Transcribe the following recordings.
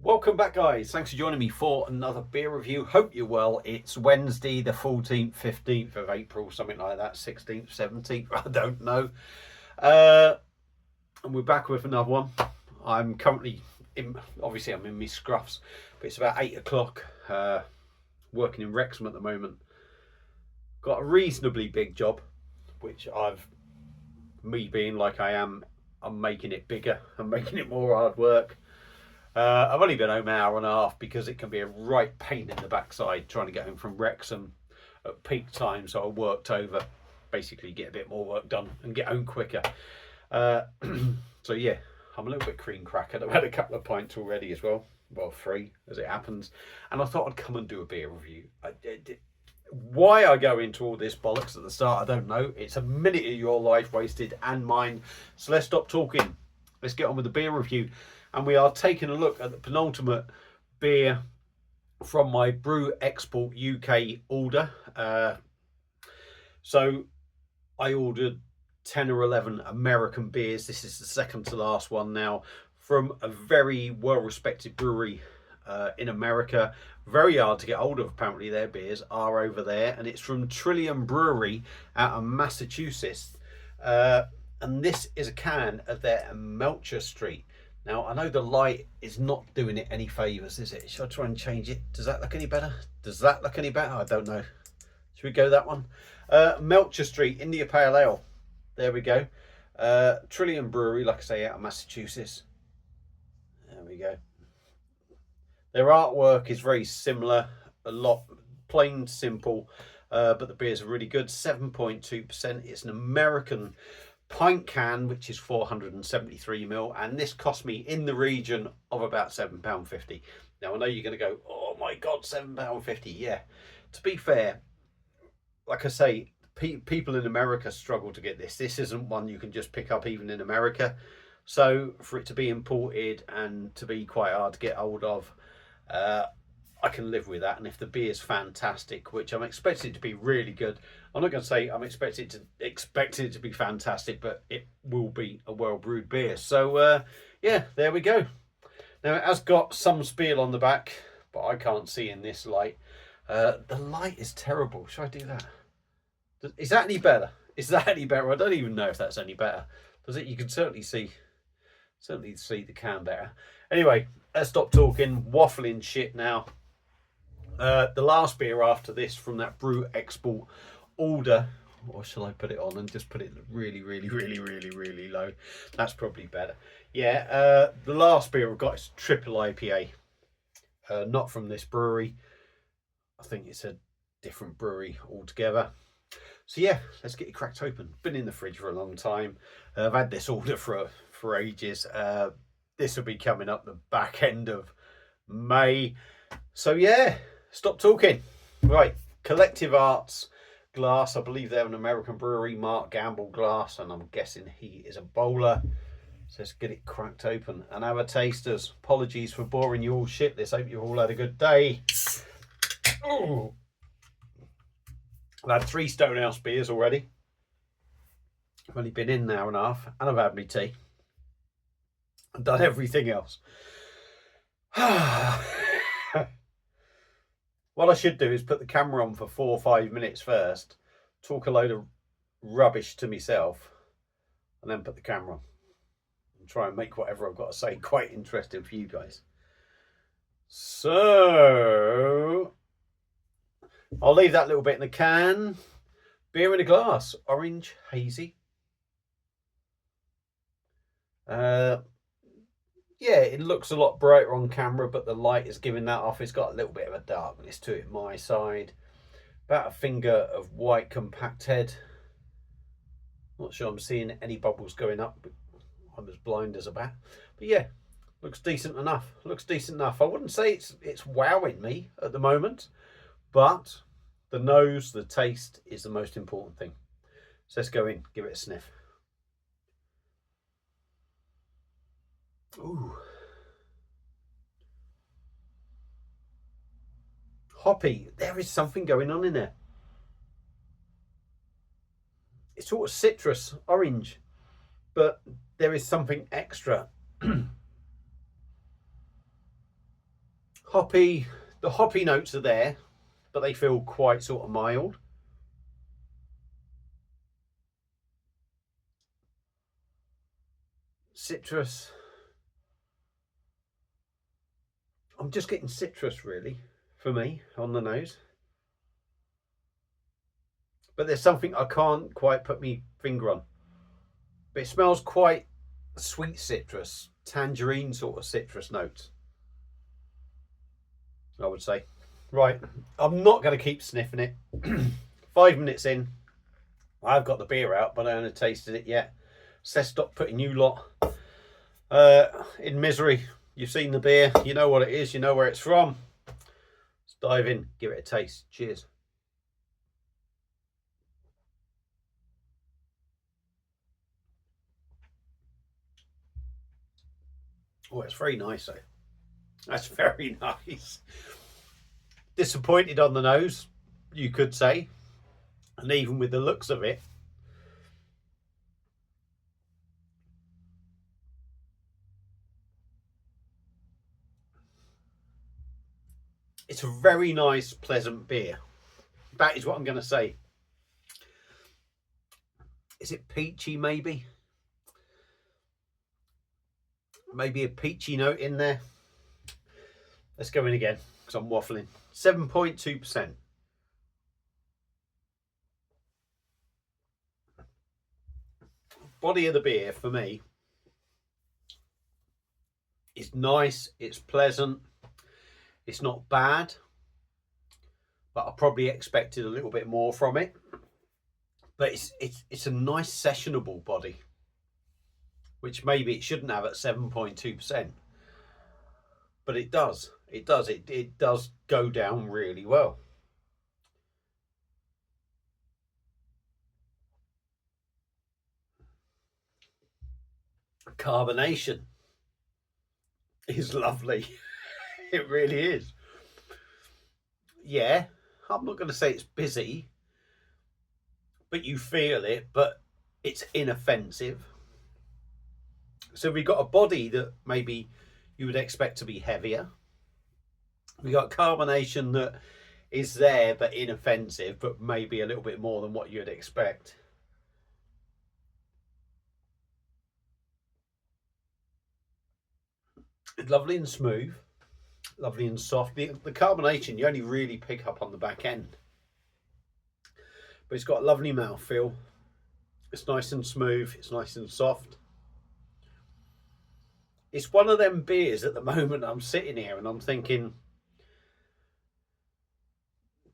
Welcome back, guys. Thanks for joining me for another beer review. Hope you're well. It's Wednesday the 14th, 15th of April, something like that, 16th, 17th, I don't know. And we're back with another one. I'm currently obviously I'm in my scruffs, but it's about 8 o'clock, working in Wrexham at the moment. Got a reasonably big job, which me being like I am, I'm making it bigger. I'm making it more hard work. I've only been home an hour and a half because it can be a right pain in the backside trying to get home from Wrexham at peak time. So I worked over, basically get a bit more work done and get home quicker. So yeah, I'm a little bit cream crackered. I've had a couple of pints already as well. Well, 3 as it happens. And I thought I'd come and do a beer review. Why I go into all this bollocks at the start, I don't know. It's a minute of your life wasted and mine. So let's stop talking. Let's get on with the beer review. And we are taking a look at the penultimate beer from my Brew Export UK order. So I ordered 10 or 11 American beers. This is the second to last one now from a very well-respected brewery in America. Very hard to get hold of, apparently. Their beers are over there. And it's from Trillium Brewery out of Massachusetts. And this is a can of their Melcher Street. Now, I know the light is not doing it any favours, is it? Should I try and change it? Does that look any better? Does that look any better? I don't know. Should we go that one? Melcher Street, India Pale Ale. There we go. Trillium Brewery, like I say, out of Massachusetts. There we go. Their artwork is very similar. A lot plain, simple. But the beers are really good. 7.2%. It's an American pint can, which is 473ml, and this cost me in the region of about £7.50. Now I know you're going to go, oh my god, £7.50. Yeah, to be fair, like I say, people in America struggle to get this. This isn't one you can just pick up even in America, so for it to be imported and to be quite hard to get hold of, I can live with that. And if the beer is fantastic, which I'm expecting it to be really good, I'm not going to say I'm expecting it to be fantastic, but it will be a well brewed beer. So yeah, there we go. Now it has got some spiel on the back, but I can't see in this light. The light is terrible. Should I do that? Is that any better? Is that any better? I don't even know if that's any better. Does it? You can certainly see the can better. Anyway, let's stop talking, waffling shit now. The last beer after this from that Brew Export order, or shall I put it on and just put it really, really, really, really, really low? That's probably better. Yeah, the last beer I've got is triple IPA. Not from this brewery. I think it's a different brewery altogether. So yeah, let's get it cracked open. Been in the fridge for a long time. I've had this order for ages. This will be coming up the back end of May. So yeah, stop talking. Right, Collective Arts glass. I believe they're an American brewery, Mark Gamble glass, and I'm guessing he is a bowler. So let's get it cracked open and have a tasters. Apologies for boring you all shitless. Hope you all had a good day. Ooh. I've had 3 Stonehouse beers already. I've only been in an hour and a half, and I've had my tea. I've done everything else. What I should do is put the camera on for 4 or 5 minutes first, talk a load of rubbish to myself, and then put the camera on and try and make whatever I've got to say quite interesting for you guys. So I'll leave that little bit in the can. Beer in a glass, orange, hazy. Yeah, it looks a lot brighter on camera, but the light is giving that off. It's got a little bit of a darkness to it, my side. About a finger of white compact head. Not sure I'm seeing any bubbles going up, but I'm as blind as a bat. But yeah, looks decent enough. Looks decent enough. I wouldn't say it's wowing me at the moment, but the nose, the taste is the most important thing. So let's go in, give it a sniff. Ooh. Hoppy. There is something going on in there. It's sort of citrus, orange, but there is something extra. Hoppy, the hoppy notes are there, but they feel quite sort of mild. Citrus, I'm just getting citrus really for me on the nose, but there's something I can't quite put my finger on. But it smells quite sweet citrus, tangerine sort of citrus notes, I would say. Right, I'm not going to keep sniffing it. 5 minutes in, I've got the beer out, but I haven't tasted it yet. So let's stop putting you lot in misery. You've seen the beer, you know what it is, you know where it's from. Let's dive in, give it a taste. Cheers. Oh, it's very nice though. That's very nice. Disappointed on the nose, you could say. And even with the looks of it, it's a very nice, pleasant beer. That is what I'm going to say. Is it peachy maybe? Maybe a peachy note in there. Let's go in again because I'm waffling. 7.2%. Body of the beer for me is nice, it's pleasant, it's not bad, but I probably expected a little bit more from it. But it's a nice sessionable body, which maybe it shouldn't have at 7.2%. But it does. It does go down really well. Carbonation is lovely. It really is. Yeah, I'm not going to say it's busy, but you feel it, but it's inoffensive. So we've got a body that maybe you would expect to be heavier. We got carbonation that is there but inoffensive, but maybe a little bit more than what you'd expect. Lovely and smooth, lovely and soft. The carbonation you only really pick up on the back end, but it's got a lovely mouthfeel. It's nice and smooth, it's nice and soft. It's one of them beers at the moment I'm sitting here and I'm thinking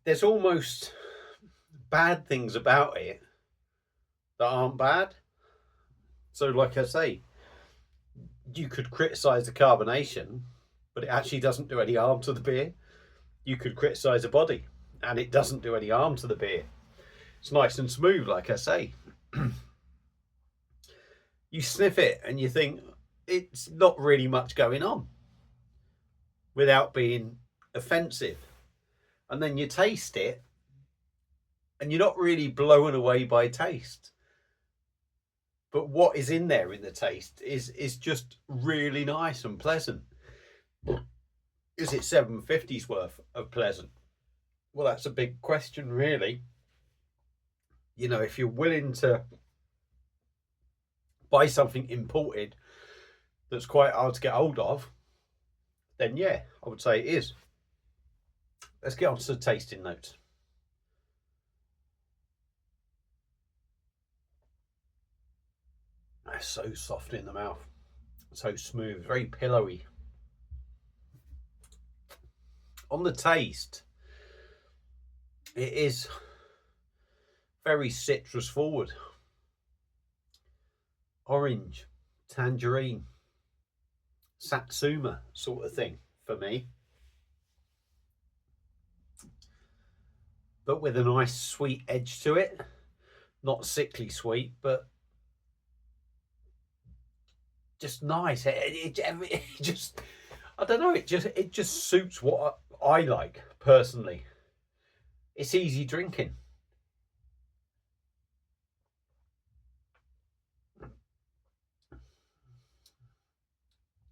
there's almost bad things about it that aren't bad. So like I say, you could criticize the carbonation, but it actually doesn't do any harm to the beer. You could criticize the body and it doesn't do any harm to the beer. It's nice and smooth, like I say. You sniff it and you think it's not really much going on without being offensive. And then you taste it and you're not really blown away by taste. But what is in there in the taste is just really nice and pleasant. Is it 750's worth of pleasant? Well, that's a big question, really. You know, if you're willing to buy something imported that's quite hard to get hold of, then yeah, I would say it is. Let's get on to the tasting notes. It's so soft in the mouth, so smooth, very pillowy. On the taste, it is very citrus forward. Orange, tangerine, satsuma sort of thing for me. But with a nice sweet edge to it. Not sickly sweet, but just nice. It just, I don't know, it just suits what I like personally. It's easy drinking.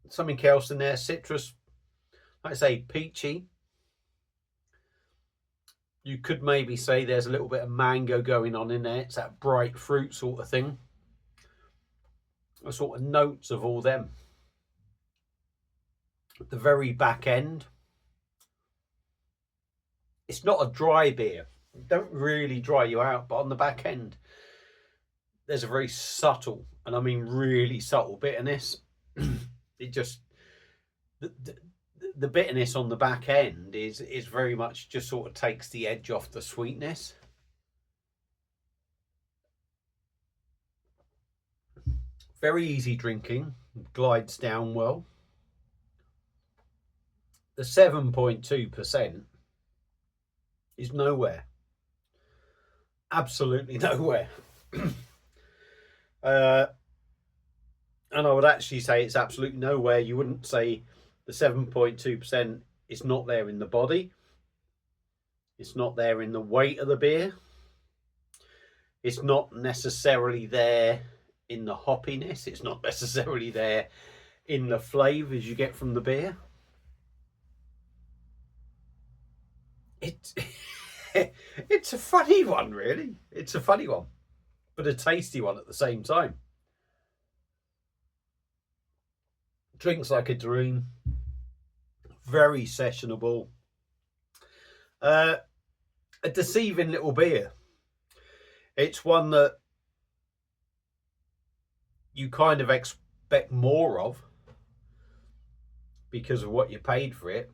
Something else in there, citrus, like I say, peachy. You could maybe say there's a little bit of mango going on in there. It's that bright fruit sort of thing. The sort of notes of all them. At the very back end, it's not a dry beer. It don't really dry you out, but on the back end, there's a very subtle, and I mean really subtle bitterness. It just, the bitterness on the back end is very much just sort of takes the edge off the sweetness. Very easy drinking, glides down well. The 7.2% is nowhere. Absolutely nowhere. And I would actually say it's absolutely nowhere. You wouldn't say the 7.2% is not there in the body. It's not there in the weight of the beer. It's not necessarily there in the hoppiness. It's not necessarily there in the flavours you get from the beer. It's a funny one, really. It's a funny one, but a tasty one at the same time. Drinks like a dream. Very sessionable. A deceiving little beer. It's one that you kind of expect more of because of what you paid for it,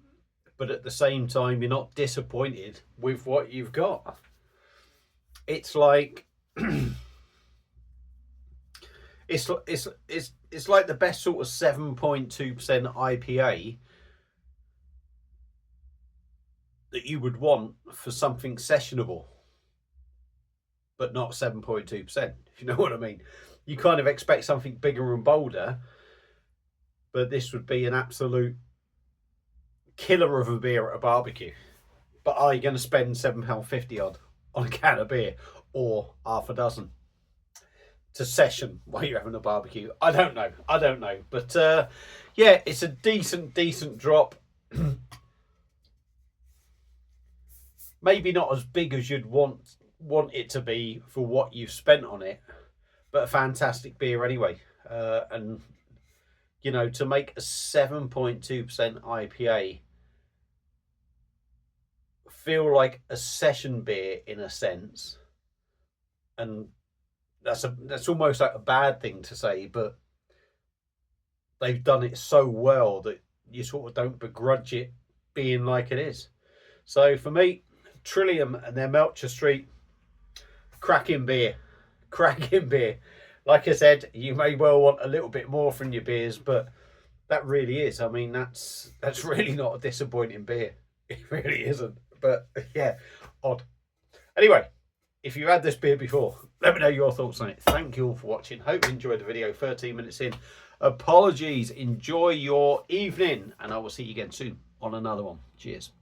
but at the same time you're not disappointed with what you've got. It's like it's like the best sort of 7.2% IPA that you would want for something sessionable, but not 7.2%, if you know what I mean. You kind of expect something bigger and bolder, but this would be an absolute killer of a beer at a barbecue. But are you going to spend £7.50 odd on a can of beer or half a dozen to session while you're having a barbecue? I don't know. But yeah, it's a decent drop. Maybe not as big as you'd want it to be for what you've spent on it, but a fantastic beer anyway. And you know, to make a 7.2% IPA feel like a session beer in a sense, and that's almost like a bad thing to say, but they've done it so well that you sort of don't begrudge it being like it is. So for me, Trillium and their Melcher Street, cracking beer. Like I said, you may well want a little bit more from your beers, but that really is. I mean, that's really not a disappointing beer. It really isn't. But yeah, odd. Anyway, if you had this beer before, let me know your thoughts on it. Thank you all for watching. Hope you enjoyed the video. 13 minutes in. Apologies. Enjoy your evening, and I will see you again soon on another one. Cheers.